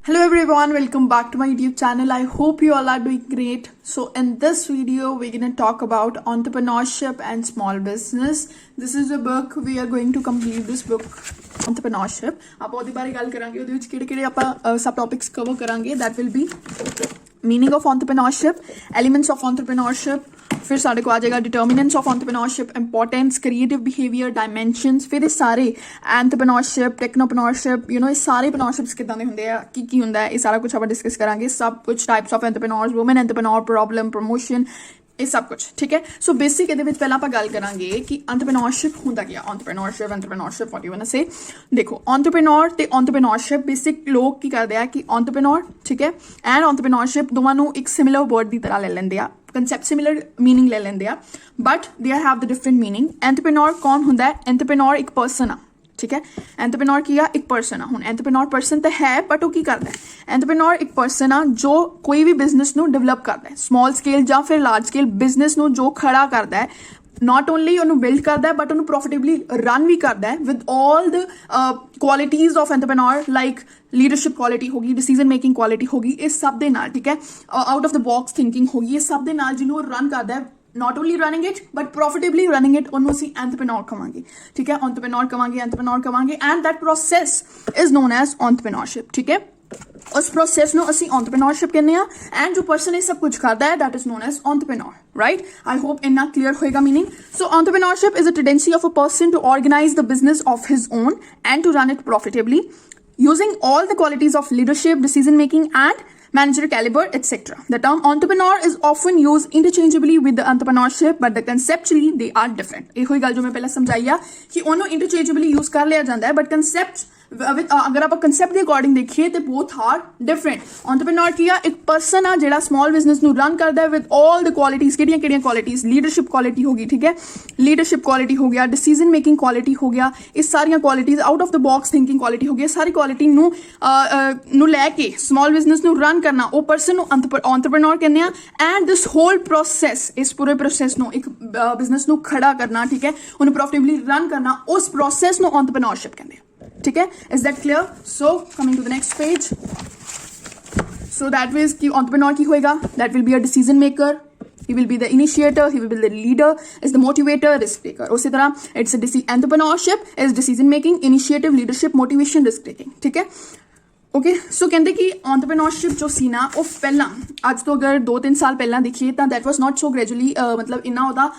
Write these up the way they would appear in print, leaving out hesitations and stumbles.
Hello everyone, welcome back to my YouTube channel. I hope you all are doing great. So in this video we're going to talk about entrepreneurship and small business. This is a book. We are going to complete this book, entrepreneurship. ਆਪਾਂ ਉਹਦੇ ਬਾਰੇ ਗੱਲ ਕਰਾਂਗੇ, ਉਹਦੇ ਵਿੱਚ ਕਿਹੜੇ-ਕਿਹੜੇ ਆਪਾਂ ਸਬ topics cover ਕਰਾਂਗੇ. That will be meaning of entrepreneurship, elements of entrepreneurship, फिर साढ़े को आ जाएगा determinants of entrepreneurship, importance, creative behaviour, dimensions, फिर ये सारे एंटरप्रेन्योरशिप, टेक्नोप्रेन्योरशिप, यू नो ये सारे एंटरप्रेन्योरशिप्स किदां दे हुंदे आ, की हुंदा है, ये सारा कुछ आप डिस्कस करांगे. सब कुछ types of entrepreneurs, women entrepreneur, problem, promotion, ये सब कुछ ठीक है. सो बेसिक ਇਹਦੇ ਵਿੱਚ ਪਹਿਲਾਂ ਆਪਾਂ ਗੱਲ ਕਰਾਂਗੇ ਕਿ एंटरप्रेन्योरशिप ਹੁੰਦਾ ਕੀ ਆ. Entrepreneurship what you want to say. देखो एंटरप्रेन्योर ਤੇ एंटरप्रेन्योरशिप बेसिक ਲੋਕ ਕੀ ਕਰਦੇ ਆ ਕਿ एंटरप्रेन्योर ठीक है ਐਂਡ एंटरप्रेन्योरशिप ਦੋਵਾਂ ਨੂੰ ਇੱਕ ਸਿਮਿਲਰ ਵਰਡ ਦੀ ਤਰ੍ਹਾਂ ਲੈ ਲੈਂਦੇ ਆ, कंसेप्ट सिमिलर मीनिंग ले लेंगे but they have the different meaning. Entrepreneur कौन होंदा है? एंटरप्रेन्योर एक पर्सन आ, ठीक है. एंटरप्रेन्योर की आ एक पर्सन आ. हुण एंटरप्रेन्योर पर्सन तो है बट वो की करता है? एंटरप्रेन्योर एक पर्सन आ जो कोई भी बिजनेस नू डेवलप करता है, स्मॉल स्केल या फिर लार्ज स्केल बिजनेस नू जो खड़ा करता है. नॉट ओनली उन्होंने बिल्ड करता है बट उन्होंने प्रॉफिटेबली रन भी करता है with all the qualities of entrepreneur, like leadership quality होगी, डिसीजन मेकिंग क्वालिटी होगी, इस सब दे नाल ठीक है. Out of the box thinking होगी, ये सब दे नाल जिन्हों रन करता है, not only running it but profitably running it, उन्होंने असीं एंटरप्रेन्योर कहांगे ठीक है. एंटरप्रेन्योर कहांगे and that process is known as entrepreneurship ठीक है. उस प्रोसेस ਨੂੰ ਅਸੀਂ एंटरप्रेन्योरशिप ਕਹਿੰਦੇ ਆ ਐਂਡ ਜੋ ਪਰਸਨ ਇਹ ਸਭ ਕੁਝ ਕਰਦਾ ਹੈ that is known as entrepreneur, right? I hope ਇੰਨਾ clear ਹੋਏਗਾ meaning. So entrepreneurship is a tendency of a person to organize the business of his own and to run it profitably using all the qualities of leadership, decision making and managerial caliber, etc. The term entrepreneur is often used interchangeably with the entrepreneurship but the conceptually they are different. ਇਹੋ ਹੀ ਗੱਲ ਜੋ ਮੈਂ ਪਹਿਲਾਂ ਸਮਝਾਈ ਆ ਕਿ ਉਹਨੂੰ interchangeably use ਕਰ ਲਿਆ ਜਾਂਦਾ ਹੈ but concept अगर आप कंसेप्ट के अकॉर्डिंग देखिए तो बोथ आर डिफरेंट. एंटरप्रेन्योर की एक पर्सन आ जिहड़ा स्मॉल बिजनेस नू रन करता है विद ऑल द क्वालिटीज. किहड़ियां क्वालिटीज? लीडरशिप क्वालिटी होगी ठीक है, लीडरशिप क्वालिटी हो गया, डिसीजन मेकिंग क्वालिटी हो गया, इस सारियां qualities, out of the box thinking quality हो गई, सारी क्वालिटी नू लैके स्मॉल बिजनेस नू रन करना वो पर्सन नू एंटरप्रेन्योर कहने आ. एंड दिस होल प्रोसेस, इस पूरे प्रोसेस नू एक बिजनेस नू खड़ा करना ठीक है, उन्हें प्रॉफिटेबली रन करना, उस प्रोसेस नू एंटरप्रेन्योरशिप कहते हैं ठीक है. Is that clear? So coming to the next page. So that means कि एंटरप्रेन्योर की होएगा, that will be a decision maker, he will be the initiator, he will be the leader, is the motivator, risk taker. उसी तरह it's a entrepreneurship is decision making, initiative, leadership, motivation, risk taking ठीक है. Okay so कहते कि entrepreneurship जो सी ना वो पहला अज तो अगर 2-3 साल पहला देखिए तो that was not so gradually मतलब इन्ना ਉਹਦਾ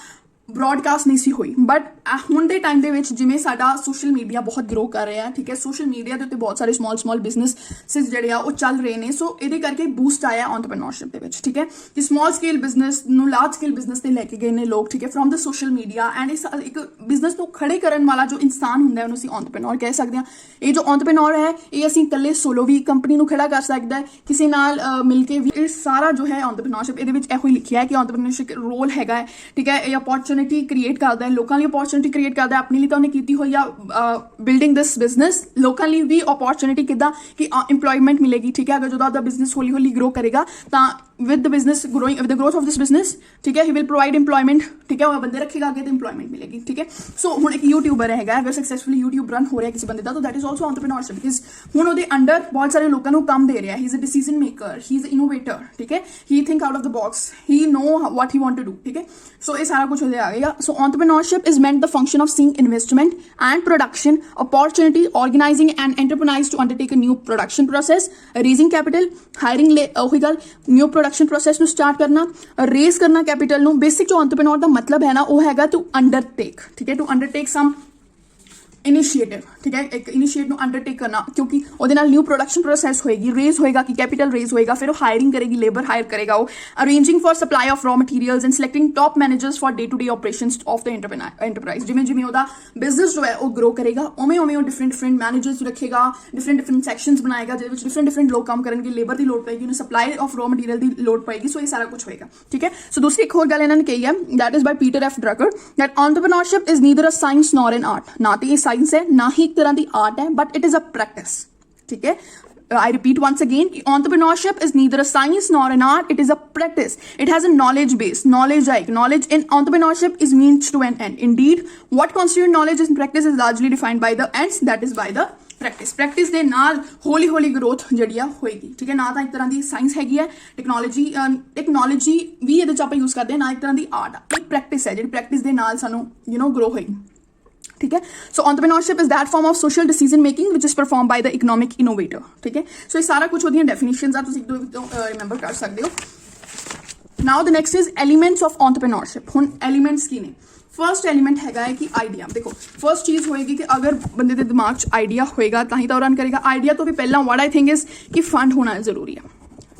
ब्रॉडकास्ट नहीं सी हुई. बट ਹੁਣ ਦੇ ਟਾਈਮ ਦੇ ਵਿੱਚ ਜਿਵੇਂ ਸਾਡਾ ਸੋਸ਼ਲ ਮੀਡੀਆ ਬਹੁਤ ਗਰੋ ਕਰ ਰਿਹਾ ਹੈ ਠੀਕ ਹੈ, ਸੋਸ਼ਲ ਮੀਡੀਆ ਦੇ ਉੱਤੇ ਬਹੁਤ ਸਾਰੇ ਸਮਾਲ ਬਿਜ਼ਨੈਸਿਸ ਜਿਹੜੇ ਆ ਉਹ ਚੱਲ ਰਹੇ ਨੇ. ਸੋ ਇਹਦੇ ਕਰਕੇ ਬੂਸਟ ਆਇਆ ਐਂਟਰਪ੍ਰੈਨਿਓਰਸ਼ਿਪ ਦੇ ਵਿੱਚ ਠੀਕ ਹੈ, ਕਿ ਸਮਾਲ ਸਕੇਲ ਬਿਜ਼ਨਸ ਨੂੰ ਲਾਰਜ ਸਕੇਲ ਬਿਜ਼ਨਸ ਤੇ ਲੈ ਕੇ ਗਏ ਨੇ ਲੋਕ ਠੀਕ ਹੈ from the social media. And ਇਸ ਇੱਕ ਬਿਜ਼ਨਸ ਨੂੰ ਖੜੇ ਕਰਨ ਵਾਲਾ ਜੋ ਇਨਸਾਨ ਹੁੰਦਾ ਹੈ ਉਹਨੂੰ ਅਸੀਂ ਐਂਟਰਪ੍ਰੈਨਿਓਰ ਕਹਿ ਸਕਦੇ ਹਾਂ. ਇਹ ਜੋ ਐਂਟਰਪ੍ਰੈਨਿਓਰ ਹੈ ਇਹ ਅਸੀਂ ਇਕੱਲੇ ਸੋਲੋ ਵੀ ਕੰਪਨੀ ਨੂੰ ਖੜਾ ਕਰ ਸਕਦਾ ਹੈ, ਕਿਸੇ ਨਾਲ ਮਿਲ ਕੇ ਵੀ. ਇਹ ਸਾਰਾ ਜੋ ਹੈ ਐਂਟਰਪ੍ਰੈਨਿਓਰਸ਼ਿਪ ਇਹਦੇ ਵਿੱਚ ਇਹੋ ਹੀ ਲਿਖਿਆ ਹੈ ਕਿ ਐਂਟਰਪ੍ਰੈਨਿਓਰਸ਼ਿਪ ਰੋਲ ਹੈਗਾ ਹੈ ਠੀਕ ਹੈ. ਇਹ अपॉर्चुनिटी क्रिएट करता है, लोगों लिए अपॉर्चुनिटी क्रिएट करता है, अपने लिए तो उन्हें की हुई आ बिल्डिंग दिस बिजनेस, लोगों लिए भी अपॉर्चुनिटी किदा कि एम्प्लॉयमेंट मिलेगी ठीक है. अगर जो आपका बिजनेस हौली हौली ग्रो करेगा तो with the business growing, with the growth of this business ठीक है, ही विल प्रोवाइड एम्प्लॉयमेंट ठीक है, वो बंदे रखेगा आगे तो एम्प्लॉयमेंट मिलेगी ठीक है. सो हुण एक यूट्यूबर है अगर सक्सेसफुली यूट्यूब रन हो रहा है किसी बंदे का तो that is also entrepreneurship because हुण ਉਹਦੇ अंडर बहुत सारे लोगों को काम दे रहा है. He is a decision maker, he is a innovator ठीक है, he think out of the box, he know what he want to do ठीक है. सो ये सारा कुछ हो जाएगा. So entrepreneurship is meant the function of seeing investment and production opportunity, organising and enterprise to undertake a new production process, raising capital, hiring वही गल new production process ਨੂੰ स्टार्ट करना, रेज करना कैपिटल ਨੂੰ. बेसिक जो entrepreneur ਦਾ ਮਤਲਬ ਹੈ ਨਾ ਉਹ ਹੈਗਾ ਟੂ ਅੰਡਰਟੇਕ ਠੀਕ ਹੈ, ਟੂ ਅੰਡਰਟੇਕ ਸਮ इनिशिएटिव ठीक है, एक इनिशिएटिव अंडरटेक करना क्योंकि ਉਹਦੇ ਨਾਲ न्यू प्रोडक्शन प्रोसेस होएगी, रेज होएगा कि कैपिटल रेज होएगा, फिर वो हायरिंग करेगी, लेबर हायर करेगा, वो arranging for supply of raw materials and selecting top managers for day to day operations of the enterprise. जिमें जिमें ਉਹਦਾ बिजनेस जो है वो ग्रो करेगा उमें उमें वो डिफरेंट मैनेजर्स रखेगा, डिफरेंट सैक्शंस बनाएगा ਜਿਹਦੇ ਵਿੱਚ डिफरेंट लोग काम करनगे, लेबर ਦੀ ਲੋੜ ਪਏਗੀ, ਉਹਨੂੰ ਸਪਲਾਈ ਆਫ रॉ मटीरियल ਦੀ ਲੋੜ ਪਏਗੀ. ਸੋ ਇਹ ਸਾਰਾ ਕੁਝ ਹੋਏਗਾ ਠੀਕ ਹੈ. ਸੋ ਦੂਸਰੀ ਇੱਕ ਹੋਰ ਗੱਲ ਇਹਨਾਂ ਨੇ ਕਹੀ ਹੈ that is by Peter F Drucker that entrepreneurship is neither a science nor an art. ना तो ये साइंस है ना ही एक तरह की आर्ट है but it is a practice ठीक है. I repeat once again, entrepreneurship is neither a science nor an art, it is a practice. It has a knowledge base. Knowledge in entrepreneurship is means to an end. Indeed, what constitutes knowledge in practice is largely defined by the ends, that is by the practice ਦੇ ਨਾਲ ਹੌਲੀ ਹੌਲੀ growth ਜਿਹੜੀ ਆ ਹੋਏਗੀ, ਠੀਕ ਹੈ। ਨਾ ਤਾਂ ਇੱਕ ਤਰ੍ਹਾਂ ਦੀ ਸਾਇੰਸ ਹੈਗੀ ਹੈ, ਟੈਕਨੋਲੋਜੀ ਵੀ ਇਹਦੇ 'ਚ ਆਪਾਂ ਯੂਜ਼ ਕਰਦੇ ਹਾਂ, ਨਾ ਇੱਕ ਤਰ੍ਹਾਂ ਦੀ ਆਰਟ ਆ, ਇਹ ਪ੍ਰੈਕਟਿਸ ਹੈ ਜਿਹੜੀ ਪ੍ਰੈਕਟਿਸ ਦੇ ਨਾਲ ਸਾਨੂੰ ਗਰੋ ਹੋਏਗੀ, ठीक है। So entrepreneurship is that form of social decision making which is perform by the economic innovator, ठीक है। सो ये सारा कुछ वो डेफिनेशंस आ, तुसीं एक दो रिमेंबर कर सकते हो। Now the next is elements of entrepreneurship. हुण एलीमेंट्स की ने, फर्स्ट एलीमेंट है कि आइडिया। देखो फर्स्ट चीज़ होएगी कि अगर बंदे के दिमाग च आइडिया होएगा तो ही तो रन करेगा। आइडिया तो भी पहला व्हाट आई थिंक इज कि फंड होना जरूरी है,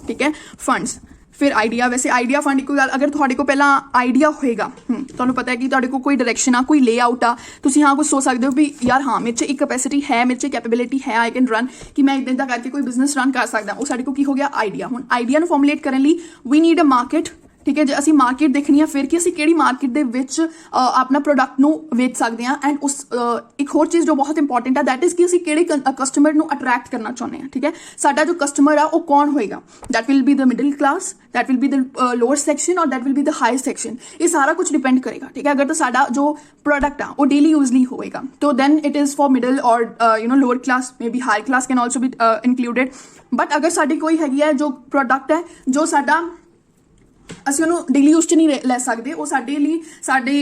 ठीक है। फंड्स फिर आइडिया, वैसे आइडिया फंड कोई गल, अगर थोड़े को पहला आइडिया होएगा, तुहानूं पता है कि तुहाडे को कोई डायरैक्शन आ, कोई लेआउट आ, तुसीं हाँ कुछ सोच सकते हो भी यार हाँ मेरे च एक कैपेसिटी है, मेरे च कैपेबिलिटी है, आई कैन रन, कि मैं इदां करके कोई बिजनेस रन कर सकदा। वो साडे को की हो गया आइडिया। हुण आइडिया नूं फॉर्मुलेट करन लई वी नीड अ मार्केट, ठीक है। जे असीं मार्केट देखनी है फिर कि असीं किहड़ी मार्केट दे विच अपना प्रोडक्ट नूं वेच सकदे हां। एंड उस एक होर चीज़ जो बहुत इंपॉर्टेंट है दैट इज़ कि असीं किहड़े कस्टमर नूं अट्रैक्ट करना चाहुंदे हां, ठीक है। साडा जो कस्टमर आ वो कौन होएगा, that will be the middle class, that will be the lower section और that will be the high section. ये सारा कुछ डिपेंड करेगा, ठीक है। अगर तो साडा जो प्रोडक्ट आ वो डेली यूज ਲਈ होएगा तो then it is for middle और lower class, may be high class can also be included. But अगर साडी कोई हैगी है जो प्रोडक्ट है जो साडा ਅਸੀਂ ਉਹਨੂੰ ਡੇਲੀ ਯੂਜ਼ 'ਚ ਨਹੀਂ ਲੈ ਸਕਦੇ, ਉਹ ਸਾਡੇ ਲਈ ਸਾਡੇ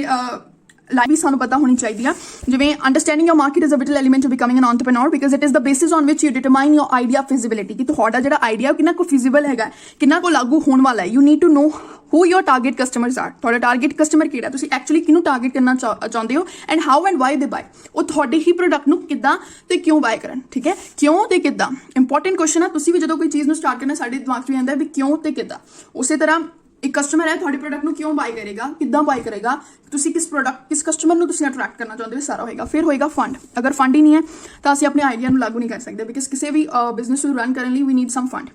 ਲਾਈਫ ਵੀ ਸਾਨੂੰ ਪਤਾ ਹੋਣੀ ਚਾਹੀਦੀ ਆ। ਜਿਵੇਂ understanding your market is a vital element to becoming an entrepreneur because it is the basis on which you determine your idea feasibility, ਕਿ ਤੁਹਾਡਾ ਜਿਹੜਾ ਆਈਡੀਆ ਕਿੰਨਾ ਕੁ ਫਿਜ਼ੀਬਲ ਹੈਗਾ, ਕਿੰਨਾ ਕੁ ਲਾਗੂ ਹੋਣ ਵਾਲਾ ਹੈ। You need to know who your target customers are, ਤੁਹਾਡਾ ਟਾਰਗੇਟ ਕਸਟਮਰ ਕਿਹੜਾ, ਤੁਸੀਂ ਐਕਚੁਅਲੀ ਕਿਹਨੂੰ ਟਾਰਗੇਟ ਕਰਨਾ ਚਾਹੁੰਦੇ ਹੋ, and how and why they buy, ਉਹ ਤੁਹਾਡੇ ਹੀ ਪ੍ਰੋਡਕਟ ਨੂੰ ਕਿੱਦਾਂ ਤੇ ਕਿਉਂ ਬਾਏ ਕਰਨ, ਠੀਕ ਹੈ। ਕਿਉਂ ਤੇ ਕਿੱਦਾਂ ਇੰਪੋਰਟੈਂਟ ਕੁਐਸਚਨ ਆ। ਤੁਸੀਂ ਵੀ ਜਦੋਂ ਕੋਈ ਚੀਜ਼ ਨੂੰ ਸਟਾਰਟ ਕਰਨਾ ਸਾਡੇ ਦਿਮਾਗ 'ਚ ਵੀ ਆਉਂਦਾ ਵੀ ਕਿਉਂ ਤੇ ਕਿੱਦਾਂ। ਉਸੇ ਤਰ੍ਹਾਂ एक कस्टमर है थोड़े प्रोडक्ट ਨੂੰ ਕਿਉਂ ਬਾਈ ਕਰੇਗਾ, ਕਿੱਦਾਂ ਬਾਈ ਕਰੇਗਾ, ਤੁਸੀਂ ਕਿਸ ਪ੍ਰੋਡਕਟ ਕਿਸ ਕਸਟਮਰ ਨੂੰ ਤੁਸੀਂ ਅਟਰੈਕਟ ਕਰਨਾ ਚਾਹੁੰਦੇ ਹੋ, ਸਾਰਾ ਹੋਏਗਾ। ਫਿਰ ਹੋਏਗਾ ਫੰਡ। ਅਗਰ ਫੰਡ ਹੀ ਨਹੀਂ ਹੈ ਤਾਂ ਅਸੀਂ ਆਪਣੇ ਆਈਡੀਆ ਨੂੰ ਲਾਗੂ ਨਹੀਂ ਕਰ ਸਕਦੇ ਬਿਕਾਜ਼ ਕਿਸੇ ਵੀ ਬਿਜ਼ਨਸ ਨੂੰ ਰਨ ਕਰਨ ਲਈ ਵੀ ਨੀਡ ਸਮ ਫੰਡ,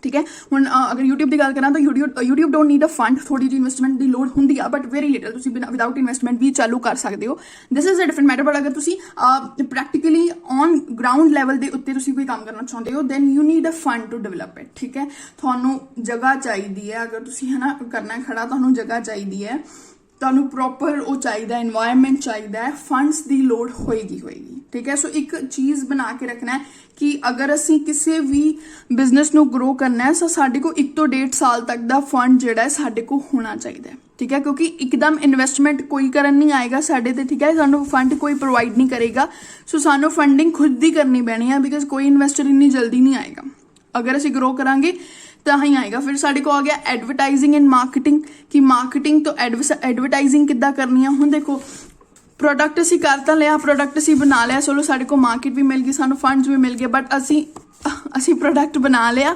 ठीक है। हुण अगर यूट्यूब की गल करा तो YouTube don't need a fund, थोड़ी जी इन्वेस्टमेंट की लोड़ होंदी है बट वेरी लिटल, तुसीं विदाउट इन्वेस्टमेंट भी चालू कर सकते हो। This is a different matter. But अगर तुसीं प्रैक्टिकली ऑन ग्राउंड लैवल के उत्ते तुसीं कोई काम करना चाहते हो then you need a fund to develop it, ठीक है। तुहानूं जगह चाहिए है, अगर तुसीं है ना करना खड़ा तुहानूं जगह चाहिए है, ਤੁਹਾਨੂੰ ਪ੍ਰੋਪਰ ਉਹ ਚਾਹੀਦਾ, ਇਨਵਾਇਰਨਮੈਂਟ ਚਾਹੀਦਾ ਹੈ, ਫੰਡਸ ਦੀ ਲੋੜ ਹੋਏਗੀ, ਠੀਕ ਹੈ। ਸੋ ਇੱਕ ਚੀਜ਼ ਬਣਾ ਕੇ ਰੱਖਣਾ ਹੈ ਕਿ ਅਗਰ ਅਸੀਂ ਕਿਸੇ ਵੀ ਬਿਜ਼ਨਸ ਨੂੰ ਗਰੋ ਕਰਨਾ ਹੈ ਤਾਂ ਸਾਡੇ ਕੋਲ 1 ਤੋਂ 1.5 ਸਾਲ ਤੱਕ ਦਾ ਫੰਡ ਜਿਹੜਾ ਹੈ ਸਾਡੇ ਕੋਲ ਹੋਣਾ ਚਾਹੀਦਾ ਹੈ, ਠੀਕ ਹੈ। ਕਿਉਂਕਿ ਇੱਕਦਮ ਇਨਵੈਸਟਮੈਂਟ ਕੋਈ ਕਰਨ ਨਹੀਂ ਆਏਗਾ ਸਾਡੇ ਤੇ, ਠੀਕ ਹੈ। ਸਾਨੂੰ ਫੰਡ ਕੋਈ ਪ੍ਰੋਵਾਈਡ ਨਹੀਂ ਕਰੇਗਾ, ਸੋ ਸਾਨੂੰ ਫੰਡਿੰਗ ਖੁਦ ਹੀ ਕਰਨੀ ਪੈਣੀ ਹੈ ਬਿਕਾਜ਼ ਕੋਈ ਇਨਵੈਸਟਰ ਇੰਨੀ ਜਲਦੀ ਨਹੀਂ ਆਏਗਾ। ਅਗਰ ਅਸੀਂ ਗਰੋ ਕਰਾਂਗੇ ਤਾਂ ਹੀ ਆਏਗਾ। ਫਿਰ ਸਾਡੇ ਕੋਲ ਆ ਗਿਆ ਐਡਵਰਟਾਈਜ਼ਿੰਗ ਐਂਡ ਮਾਰਕੀਟਿੰਗ, ਕਿ ਮਾਰਕੀਟਿੰਗ ਤੋਂ ਐਡਵਰਟਾਈਜ਼ਿੰਗ ਕਿੱਦਾਂ ਕਰਨੀ ਆ। ਹੁਣ ਦੇਖੋ ਪ੍ਰੋਡਕਟ ਅਸੀਂ ਕਰ ਤਾਂ ਲਿਆ, ਪ੍ਰੋਡਕਟ ਅਸੀਂ ਬਣਾ ਲਿਆ, ਚਲੋ ਸਾਡੇ ਕੋਲ ਮਾਰਕੀਟ ਵੀ ਮਿਲ ਗਈ, ਸਾਨੂੰ ਫੰਡਸ ਵੀ ਮਿਲ ਗਏ, ਬਟ ਅਸੀਂ ਪ੍ਰੋਡਕਟ ਬਣਾ ਲਿਆ,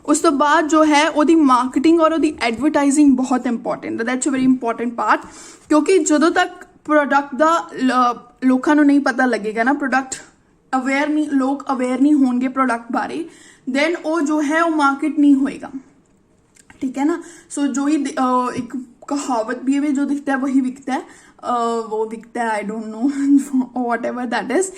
ਉਸ ਤੋਂ ਬਾਅਦ ਜੋ ਹੈ ਉਹਦੀ ਮਾਰਕੀਟਿੰਗ ਔਰ ਉਹਦੀ ਐਡਵਰਟਾਈਜ਼ਿੰਗ ਬਹੁਤ important, that's a very important part. ਕਿਉਂਕਿ ਜਦੋਂ ਤੱਕ ਪ੍ਰੋਡਕਟ ਦਾ ਲੋਕਾਂ ਨੂੰ ਨਹੀਂ ਪਤਾ ਲੱਗੇਗਾ ਨਾ, ਲੋਕ ਅਵੇਅਰ ਨਹੀਂ ਹੋਣਗੇ ਪ੍ਰੋਡਕਟ ਬਾਰੇ, देन वो जो है वो मार्केट नहीं होएगा, ठीक है ना। सो जो ही एक कहावत भी है, जो दिखता है वही बिकता है, वो बिकता है, I don't know what ever that is,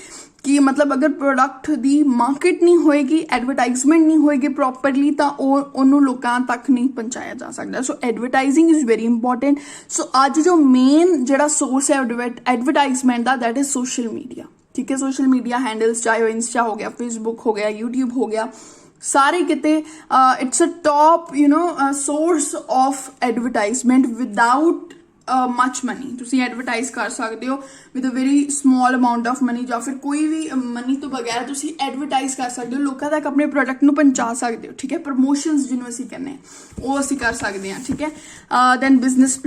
कि मतलब अगर प्रोडक्ट दी मार्केट नहीं होएगी, एडवरटाइजमेंट नहीं होएगी प्रॉपरली तो उन्होंने लोगों तक नहीं पहुंचाया जा सकता। सो एडवरटाइजिंग इज वेरी इंपॉर्टेंट। सो अज जो मेन जो सोर्स है एडवरटाइजमेंट का दैट इज सोशल मीडिया, ठीक है। सोशल मीडिया हैंडल्स चाहे वो इंस्टा हो गया, फेसबुक हो गया, यूट्यूब हो गया, सारे किते it's a top source of advertisement without much money. तुसीं एडवरटाइज कर सकते हो with a very small amount of money, या फिर कोई भी मनी तो बगैर तुसीं एडवरटाइज कर सकते हो, लोगों तक अपने प्रोडक्ट नूं पहुंचा सकते हो, ठीक है। प्रमोशनस जिन्हों असीं करने वो असीं कर सकते हैं, ठीक है। Then business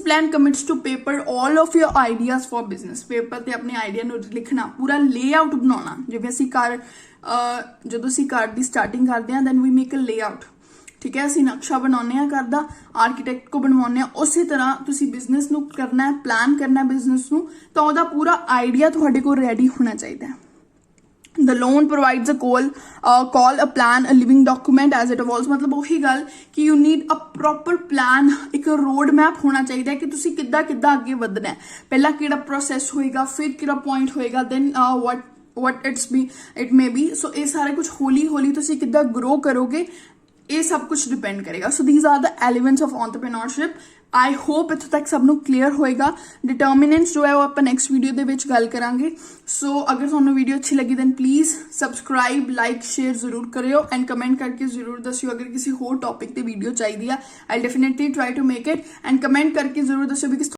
plan commits to paper all of your ideas for business. Paper ते अपने आइडिया नूं लिखना, पूरा लेआउट बनाना, जिवें असीं ਜਦੋਂ ਅਸੀਂ ਘਰ ਦੀ ਸਟਾਰਟਿੰਗ ਕਰਦੇ ਹਾਂ then we make a layout, ਠੀਕ ਹੈ। ਅਸੀਂ ਨਕਸ਼ਾ ਬਣਾਉਂਦੇ ਹਾਂ ਘਰ ਦਾ, ਆਰਕੀਟੈਕਟ ਕੋ ਬਣਵਾਉਂਦੇ ਹਾਂ। ਉਸੇ ਤਰ੍ਹਾਂ ਤੁਸੀਂ ਬਿਜ਼ਨਸ ਨੂੰ ਕਰਨਾ ਹੈ, ਪਲਾਨ ਕਰਨਾ ਬਿਜ਼ਨਸ ਨੂੰ, ਤਾਂ ਉਹਦਾ ਪੂਰਾ ਆਈਡੀਆ ਤੁਹਾਡੇ ਕੋਲ ਰੈਡੀ ਹੋਣਾ ਚਾਹੀਦਾ ਹੈ। The loan provides a call, a plan, a living document as it evolves। मतलब वही गल कि you need a proper plan, एक road map होना चाहिए कि तुसी किद्दां अगे वधना है, पहला किहड़ा प्रोसेस होएगा, फिर किहड़ा पॉइंट होएगा, then what it may be। so ये सारा कुछ हौली तुसी किद्दां ग्रो करोगे, ये सब कुछ डिपेंड करेगा। So these are the elements of entrepreneurship. I hope इत्थों तक सब ਨੂੰ ਕਲੀਅਰ ਹੋਏਗਾ। ਡਿਟਰਮੀਨੈਂਟਸ ਜੋ ਹੈ ਉਹ ਆਪਾਂ ਨੈਕਸਟ ਵੀਡੀਓ ਦੇ ਵਿੱਚ ਗੱਲ ਕਰਾਂਗੇ। ਸੋ ਅਗਰ ਤੁਹਾਨੂੰ ਵੀਡੀਓ ਅੱਛੀ ਲੱਗੀ then please subscribe like share ਜ਼ਰੂਰ ਕਰਿਓ ਐਂਡ ਕਮੈਂਟ ਕਰਕੇ ਜ਼ਰੂਰ ਦੱਸਿਓ ਅਗਰ ਕਿਸੇ ਹੋਰ ਟੌਪਿਕ ਤੇ ਵੀਡੀਓ ਚਾਹੀਦੀ ਆ। I definitely try to make it and comment ਕਰਕੇ ਜ਼ਰੂਰ ਦੱਸਿਓ ਬਿਕਾਜ਼